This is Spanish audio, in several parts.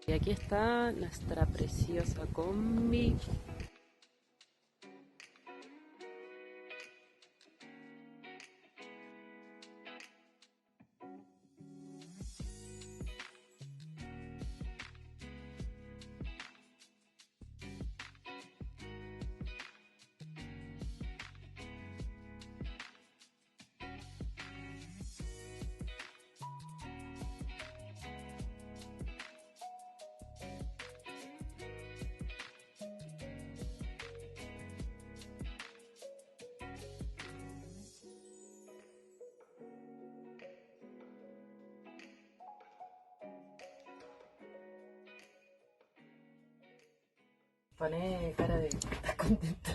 Y aquí está nuestra preciosa combi. Poné cara de... ¿Estás contento?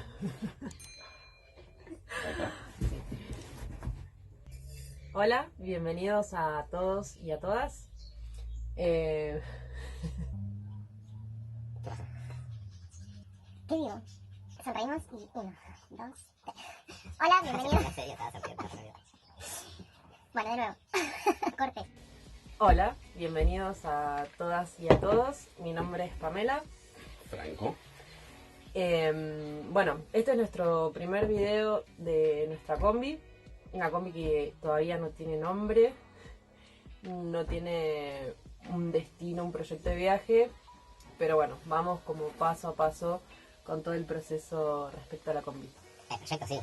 Hola, bienvenidos a todos y a todas. ¿Qué digo? Sonreímos y 1, 2, 3. Hola, bienvenidos. Bueno, de nuevo. Corte. Hola, bienvenidos a todas y a todos. Mi nombre es Pamela. Franco. Bueno, este es nuestro primer video de nuestra combi. Una combi que todavía no tiene nombre, no tiene un destino, un proyecto de viaje, pero bueno, vamos como paso a paso con todo el proceso respecto a la combi. El proyecto sí.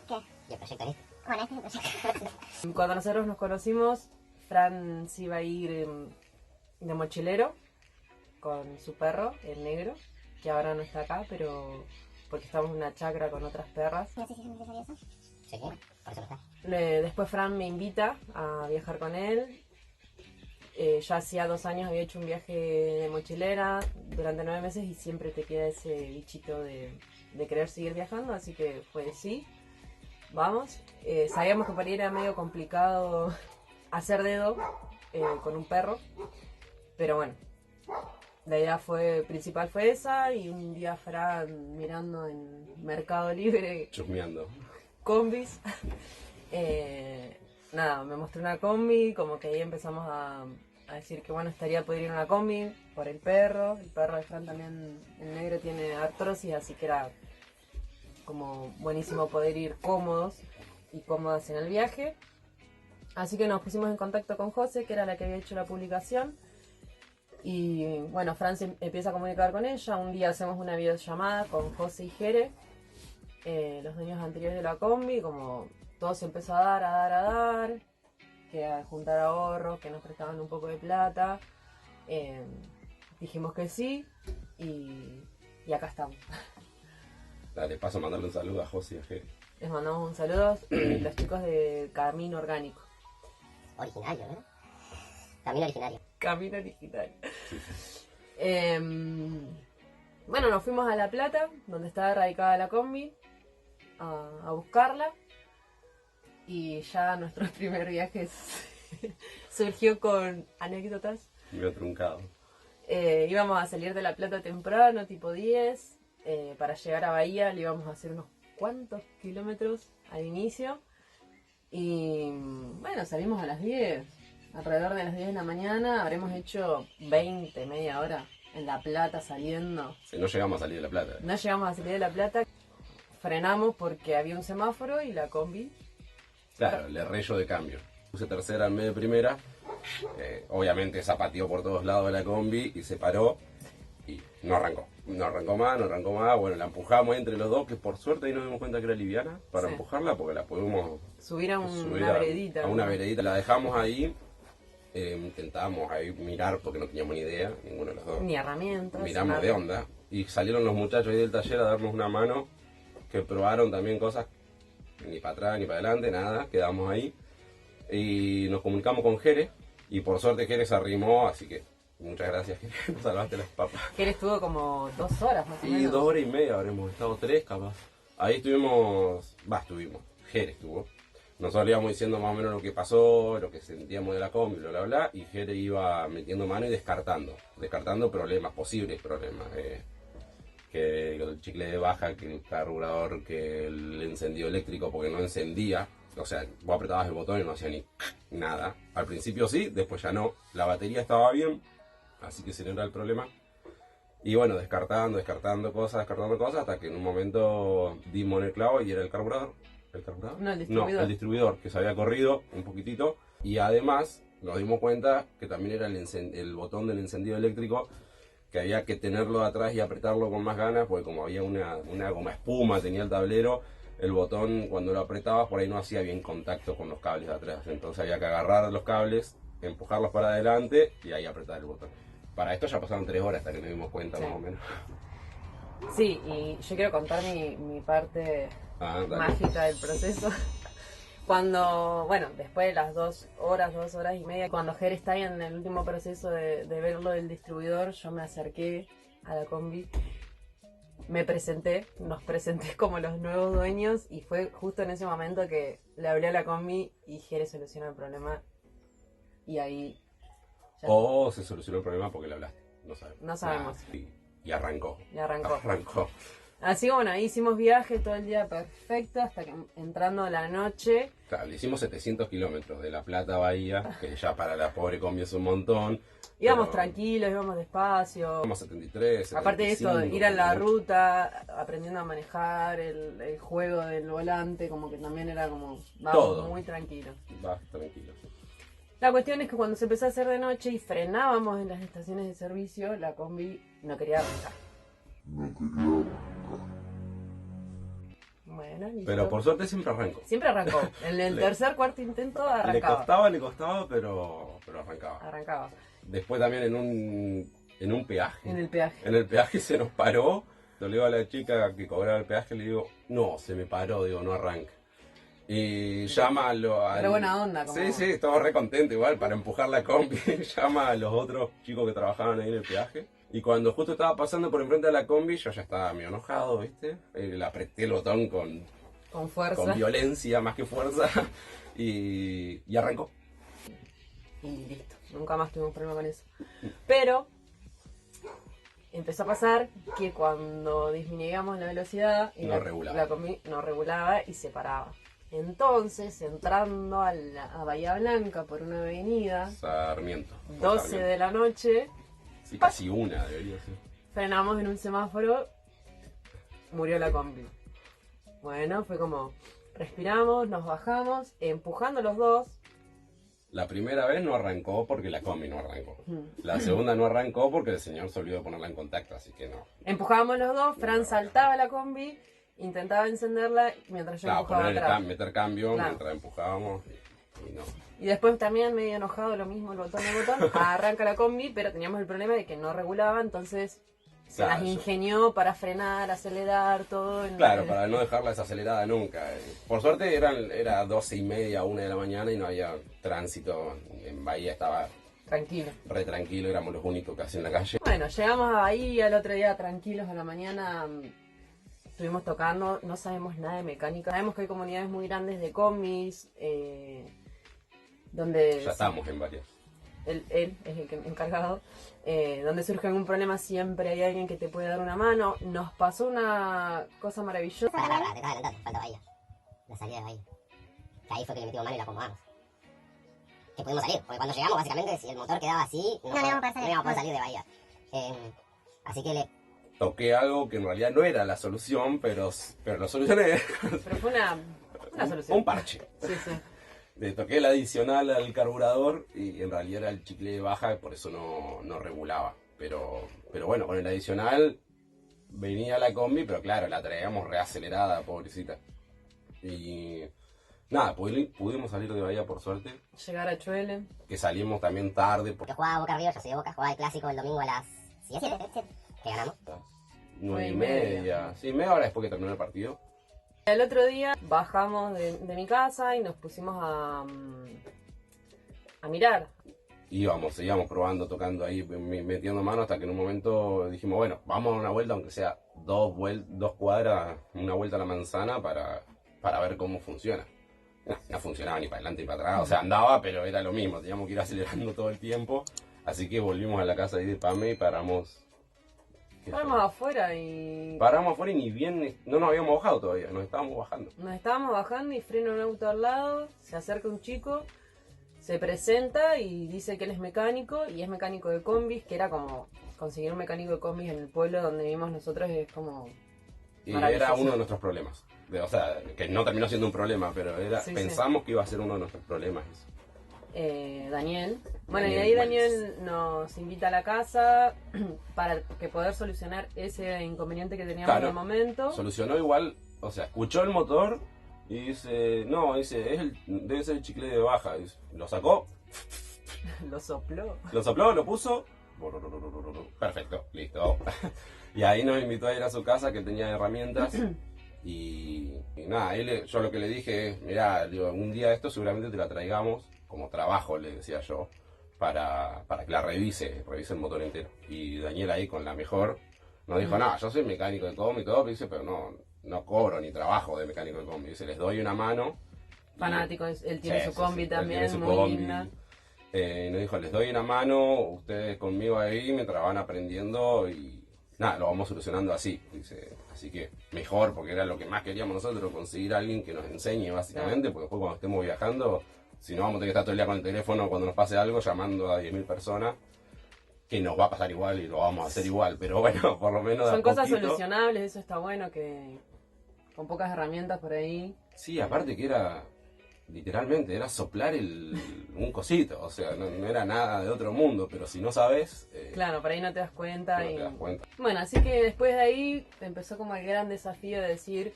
¿Qué? ¿Y el proyecto listo? Bueno, este es el proyecto. Cuando nosotros nos conocimos, Fran se iba a ir de mochilero con su perro, el negro, que ahora no está acá, pero porque estamos en una chacra con otras perras. No sé si es necesario eso. Sí, por eso lo está. Después Fran me invita a viajar con él. Ya hacía 2 años había hecho un viaje de mochilera durante 9 meses y siempre te queda ese bichito de querer seguir viajando, así que fue sí, vamos. Sabíamos que para ir era medio complicado hacer dedo con un perro, pero bueno, la idea principal fue esa, y un día Fran mirando en Mercado Libre Chusmeando. combis, nada, me mostró una combi, como que ahí empezamos a decir que bueno, estaría poder ir en una combi por el perro de Fran también, el negro, tiene artrosis, así que era como buenísimo poder ir cómodos y cómodas en el viaje. Así que nos pusimos en contacto con José, que era la que había hecho la publicación, y bueno, Fran se empieza a comunicar con ella. Un día hacemos una videollamada con José y Jere, los dueños anteriores de la combi, como todo se empezó a dar, que a juntar ahorros, que nos prestaban un poco de plata. Dijimos que sí, y acá estamos. Dale, paso a mandarle un saludo a José y a Jere. Les mandamos un saludo, los chicos de Camino Orgánico. Originario, ¿no? Camino originario. Camino Originario. Bueno, nos fuimos a La Plata, donde estaba radicada la combi, a buscarla. Y ya nuestro primer viaje surgió con anécdotas. Medio truncado. Íbamos a salir de La Plata temprano, tipo 10, para llegar a Bahía. Le íbamos a hacer unos cuantos kilómetros al inicio. Y bueno, salimos a las 10. Alrededor de las 10 de la mañana habremos hecho 20, media hora en La Plata saliendo. Si no llegamos a salir de La Plata. No llegamos a salir de La Plata. Frenamos porque había un semáforo y la combi... Claro, le reyó de cambio. Puse tercera en vez de primera. Obviamente zapateó por todos lados de la combi y se paró y no arrancó. No arrancó más. Bueno, la empujamos entre los dos, que por suerte ahí nos dimos cuenta que era liviana para Sí. empujarla, porque la pudimos Subir a subir una veredita. a una veredita. La dejamos ahí. Intentábamos ahí mirar porque no teníamos ni idea, ninguno de los dos. Ni herramientas. Miramos nada. de onda y salieron los muchachos ahí del taller a darnos una mano, que probaron también cosas, ni para atrás ni para adelante, nada, quedamos ahí y nos comunicamos con Jere y por suerte Jere se arrimó, así que muchas gracias Jere, nos salvaste las papas. Jere estuvo como 2 horas más o Y menos. 2 horas y media habremos estado, 3 capaz. Ahí estuvimos, Jere estuvo. Nosotros le íbamos diciendo más o menos lo que pasó, lo que sentíamos de la combi, bla, bla, bla, y Jere iba metiendo mano y descartando problemas, posibles problemas. Que el chicle de baja, que el carburador, que el encendido eléctrico, porque no encendía. O sea, vos apretabas el botón y no hacía ni nada. Al principio sí, después ya no. La batería estaba bien, Así que ese no era el problema. Y bueno, descartando cosas, hasta que en un momento dimos en el clavo y era el carburador. ¿El carburador? No, el distribuidor. No, el distribuidor, que se había corrido un poquitito. Y además nos dimos cuenta que también era el botón del encendido eléctrico, que había que tenerlo atrás y apretarlo con más ganas, porque como había una goma espuma, tenía el tablero, el botón cuando lo apretabas por ahí no hacía bien contacto con los cables de atrás. Entonces había que agarrar los cables, empujarlos para adelante y ahí apretar el botón. Para esto ya pasaron 3 horas hasta que nos dimos cuenta, Sí. más o menos. Sí, y yo quiero contar mi parte Dale. mágica del proceso. Cuando, bueno, después de las 2 horas y media, cuando Ger está ahí en el último proceso de verlo del distribuidor, yo me acerqué a la combi, nos presenté como los nuevos dueños y fue justo en ese momento que le hablé a la combi y Ger solucionó el problema y ahí ya O se solucionó el problema porque le hablaste, no sabemos. No sabemos. Y arrancó. ya arrancó. Arrancó. Así que bueno, ahí hicimos viaje todo el día perfecto hasta que entrando la noche. Claro, le hicimos 700 kilómetros de La Plata a Bahía, que ya para la pobre combi es un montón. Íbamos pero tranquilos, íbamos despacio. Íbamos 73, Aparte de esto, 75, ir a la 78. ruta, aprendiendo a manejar, el juego del volante, como que también era como, vamos Todo. muy tranquilos. Va, tranquilo. La cuestión es que cuando se empezó a hacer de noche y frenábamos en las estaciones de servicio, la combi no quería arrancar. Bueno, listo. Pero por suerte siempre arrancó. Siempre arrancó. En el Le- tercer, cuarto intento arrancaba. Le costaba, pero arrancaba. Arrancaba. Después también en un peaje. En el peaje. En el peaje se nos paró. Le digo a la chica que cobraba el peaje, le digo, no, se me paró, digo, no arranca. Y llama a los... Re buena onda, como- Sí, estaba re contento igual para empujar la combi. Llama a los otros chicos que trabajaban ahí en el peaje. Y cuando justo estaba pasando por enfrente de la combi, yo ya estaba medio enojado, ¿viste? Le apreté el botón Con fuerza. con violencia más que fuerza y arrancó. Y listo. Nunca más tuvimos problema con eso. Pero empezó a pasar que cuando disminuíamos la velocidad y No regulaba. la combi no regulaba y se paraba. Entonces, entrando a Bahía Blanca por una avenida, Sarmiento. 12 de la noche, Sí, casi una debería ser. frenamos en un semáforo, murió la combi. Bueno, fue como, respiramos, nos bajamos, empujando los dos. La primera vez no arrancó porque la combi no arrancó. La segunda no arrancó porque el señor se olvidó de ponerla en contacto, así que no. Empujábamos los dos, Fran saltaba la combi, intentaba encenderla mientras yo Claro, empujaba poner atrás. meter cambio Claro. mientras empujábamos y no. Y después también medio enojado, lo mismo, el botón, arranca la combi, pero teníamos el problema de que no regulaba, entonces se Claro, las eso. ingenió para frenar, acelerar, todo. Claro, para no dejarla desacelerada nunca. Por suerte era 12:30, 1 de la mañana y no había tránsito. En Bahía estaba Tranquilo. re tranquilo, éramos los únicos casi en la calle. Bueno, llegamos a Bahía el otro día tranquilos a la mañana, estuvimos tocando, no sabemos nada de mecánica. Sabemos que hay comunidades muy grandes de combis, donde... Ya estamos en varias. Él es el encargado, donde surge algún problema siempre hay alguien que te puede dar una mano. Nos pasó una cosa maravillosa. Para, te estás adelantando, falta Bahía. La salida de Bahía. Que ahí fue que le metimos mano y la acomodamos. Que pudimos salir, porque cuando llegamos, básicamente, si el motor quedaba así, No íbamos a poder salir. no íbamos a poder salir de Bahía. Así que le Toqué algo que en realidad no era la solución, pero lo solucioné. Pero fue una solución. Un parche. Sí, sí. Le toqué el adicional al carburador y en realidad era el chicle de baja, por eso no regulaba. Pero bueno, con el adicional venía la combi, pero claro, la traíamos reacelerada, pobrecita. Y nada, pudimos salir de Bahía por suerte, Llegar a Chuele. que salimos también tarde, yo por jugaba Boca River, yo soy de Boca, jugaba el clásico el domingo a las 7, que ganamos. 9:30. Sí, media hora después que terminó el partido. El otro día bajamos de mi casa y nos pusimos a mirar. Seguíamos probando, tocando ahí, metiendo mano hasta que en un momento dijimos, bueno, vamos a dar una vuelta, aunque sea 2 cuadras, una vuelta a la manzana para ver cómo funciona. No funcionaba ni para adelante ni para atrás, o sea, andaba, pero era lo mismo, teníamos que ir acelerando todo el tiempo. Así que volvimos a la casa ahí de Pame y paramos. Estábamos afuera y Paramos afuera y ni bien, no nos habíamos bajado todavía, nos estábamos bajando. nos estábamos bajando y frena un auto al lado, se acerca un chico se presenta y dice que él es mecánico y es mecánico de combis, que era como conseguir un mecánico de combis en el pueblo donde vivimos nosotros es como Y maravilloso. era uno de nuestros problemas. O sea, que no terminó siendo un problema, pero Sí, pensamos que iba a ser uno de nuestros problemas eso. Daniel. Bueno, y Daniel ahí Wells. Daniel nos invita a la casa para que poder solucionar ese inconveniente que teníamos en el momento. Solucionó igual, o sea, escuchó el motor y dice, no, dice, debe ser el chicle de baja. Dice, lo sacó, Lo sopló. lo sopló, lo puso. Perfecto, listo. Y ahí nos invitó a ir a su casa que tenía herramientas. Y nada, yo lo que le dije es, mirá, digo, un día esto seguramente te la traigamos como trabajo, le decía yo, para que la revise el motor entero. Y Daniel ahí con la mejor nos dijo, no, yo soy mecánico de combi y todo, dice, pero no cobro ni trabajo de mecánico de combi. Dice, les doy una mano. Fanático, él tiene Sí, su sí, combi sí, también, él tiene su muy combi. linda. Nos dijo, les doy una mano, ustedes conmigo ahí mientras van aprendiendo y nada, lo vamos solucionando así. Dice, así que mejor, porque era lo que más queríamos nosotros, conseguir a alguien que nos enseñe básicamente, porque después cuando estemos viajando, si no vamos a tener que estar todo el día con el teléfono cuando nos pase algo, llamando a 10.000 personas, que nos va a pasar igual y lo vamos a hacer igual, pero bueno, por lo menos de a Son cosas poquito. solucionables, eso está bueno, que con pocas herramientas por ahí. Sí, aparte que era, literalmente, era soplar un cosito, o sea, no era nada de otro mundo, pero si no sabes, Claro, por ahí no te das cuenta. no te das cuenta. Bueno, así que después de ahí empezó como el gran desafío de decir,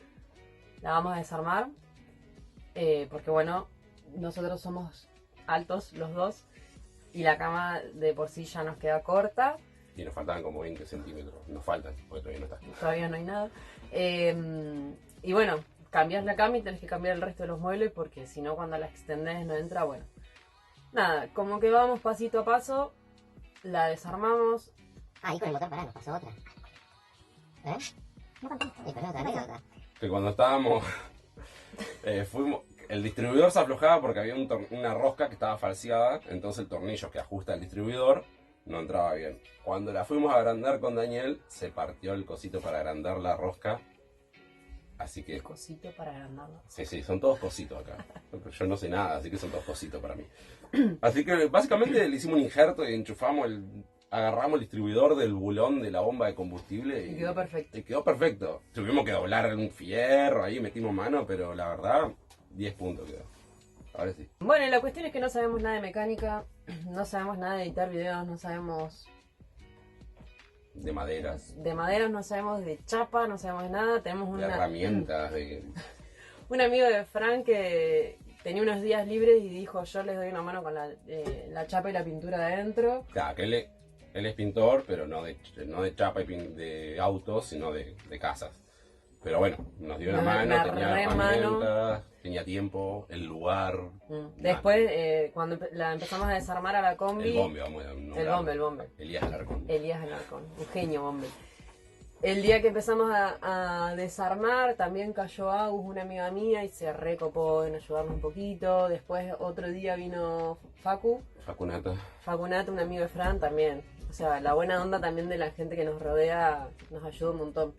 la vamos a desarmar, porque bueno, nosotros somos altos los dos y la cama de por sí ya nos queda corta, Y nos faltaban como 20 centímetros, nos faltan, porque todavía no está. todavía no hay nada. Y bueno, cambias la cama y tenés que cambiar el resto de los muebles porque si no cuando la extendés no entra, bueno. Nada, como que vamos pasito a paso, la desarmamos. Ahí con el motor, pará, nos pasó otra. ¿Eh? No contaste. Sí, pero otra anécdota. Que cuando estábamos, el distribuidor se aflojaba porque había una rosca que estaba falseada, entonces el tornillo que ajusta el distribuidor no entraba bien. Cuando la fuimos a agrandar con Daniel, se partió el cosito para agrandar la rosca. Así que, El cosito para agrandarlo. sí, son todos cositos acá. Yo no sé nada, así que son todos cositos para mí. Así que básicamente le hicimos un injerto y enchufamos agarramos el distribuidor del bulón de la bomba de combustible Y quedó perfecto. y quedó perfecto. Tuvimos que doblar un fierro ahí, metimos mano, pero la verdad, 10 puntos quedó. Ahora sí. Bueno, y la cuestión es que no sabemos nada de mecánica, no sabemos nada de editar videos, no sabemos De maderas, de maderas, no sabemos de chapa, no sabemos nada. Tenemos de herramientas, de... un amigo de Frank que tenía unos días libres y dijo, yo les doy una mano con la chapa y la pintura de adentro. Claro, que él es pintor, pero no de chapa y de autos, sino de casas. Pero bueno, nos dio una mano, tenía herramientas, tenía tiempo, el lugar. Después, cuando la empezamos a desarmar a la combi... El bombe, vamos a nombrarlo. El bombe. Elías Alarcón. Elías Alarcón, un genio, bombe. El día que empezamos a desarmar, también cayó Agus, una amiga mía, y se recopó en ayudarnos un poquito. Después, otro día vino Facunata. Facunata, un amigo de Fran, también. O sea, la buena onda también de la gente que nos rodea nos ayuda un montón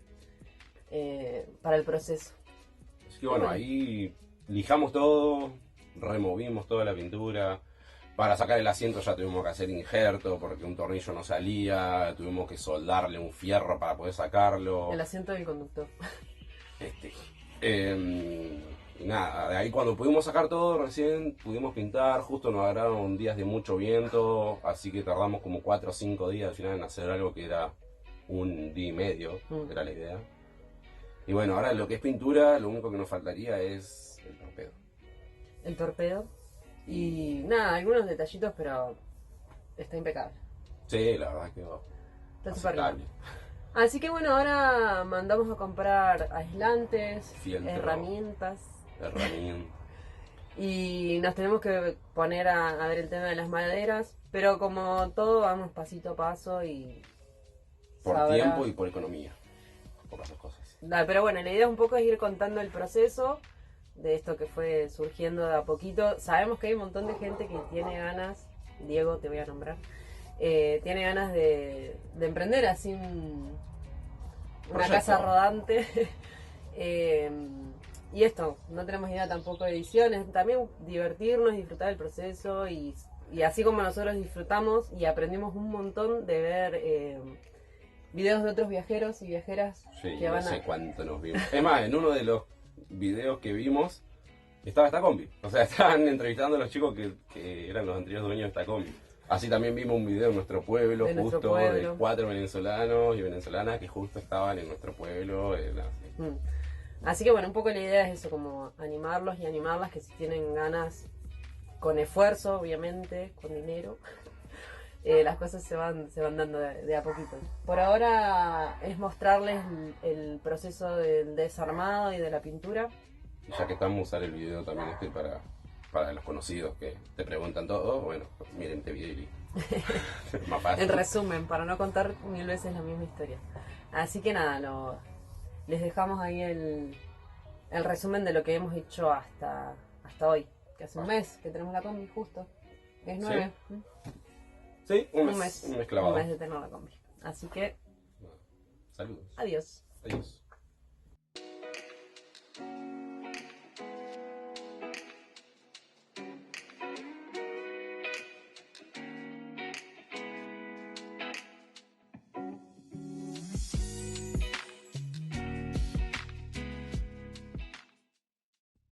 para el proceso. Así que bueno, ahí lijamos todo, removimos toda la pintura. Para sacar el asiento ya tuvimos que hacer injerto porque un tornillo no salía, tuvimos que soldarle un fierro para poder sacarlo. El asiento del conductor. Y nada, de ahí cuando pudimos sacar todo recién pudimos pintar, justo nos agarraron días de mucho viento, así que tardamos como 4 o 5 días al final en hacer algo que era un día y medio, era la idea. Y bueno, ahora lo que es pintura, lo único que nos faltaría es el torpedo. El torpedo. Y nada, algunos detallitos, pero está impecable. Sí, la verdad que Está súper aceptable. lindo. Así que bueno, ahora mandamos a comprar aislantes, Fieltro. herramientas. Herramienta. Y nos tenemos que poner a ver el tema de las maderas. Pero como todo, vamos pasito a paso y... Por sabrá. tiempo y por economía. Por las dos cosas. Pero bueno, la idea un poco es ir contando el proceso de esto que fue surgiendo de a poquito. Sabemos que hay un montón de gente que tiene ganas, Diego te voy a nombrar, tiene ganas de emprender así una Proyecto. casa rodante. Y esto, no tenemos idea tampoco de ediciones, también divertirnos, disfrutar del proceso y así como nosotros disfrutamos y aprendimos un montón de ver videos de otros viajeros y viajeras Sí, que no van sé a... cuánto nos vimos. Es más, en uno de los videos que vimos estaba esta combi. O sea, estaban entrevistando a los chicos que eran los anteriores dueños de esta combi. Así también vimos un video en nuestro pueblo, De nuestro justo pueblo. de 4 venezolanos y venezolanas que justo estaban en nuestro pueblo. Mm. Así que bueno, un poco la idea es eso, como animarlos y animarlas que si tienen ganas, con esfuerzo, obviamente, con dinero, las cosas se van dando de a poquito. Por ahora es mostrarles el proceso del desarmado y de la pintura. Ya que estamos, usar el video también para los conocidos que te preguntan todo. Bueno, miren este video y listo. Más fácil. En resumen, para no contar 1000 veces la misma historia. Así que nada, les dejamos ahí el resumen de lo que hemos hecho hasta hoy. Que hace un mes que tenemos la combi, justo. Es 9. Sí, un Un mes mes clavado. un mes de tener la combi. Así que, Saludos. adiós. Adiós.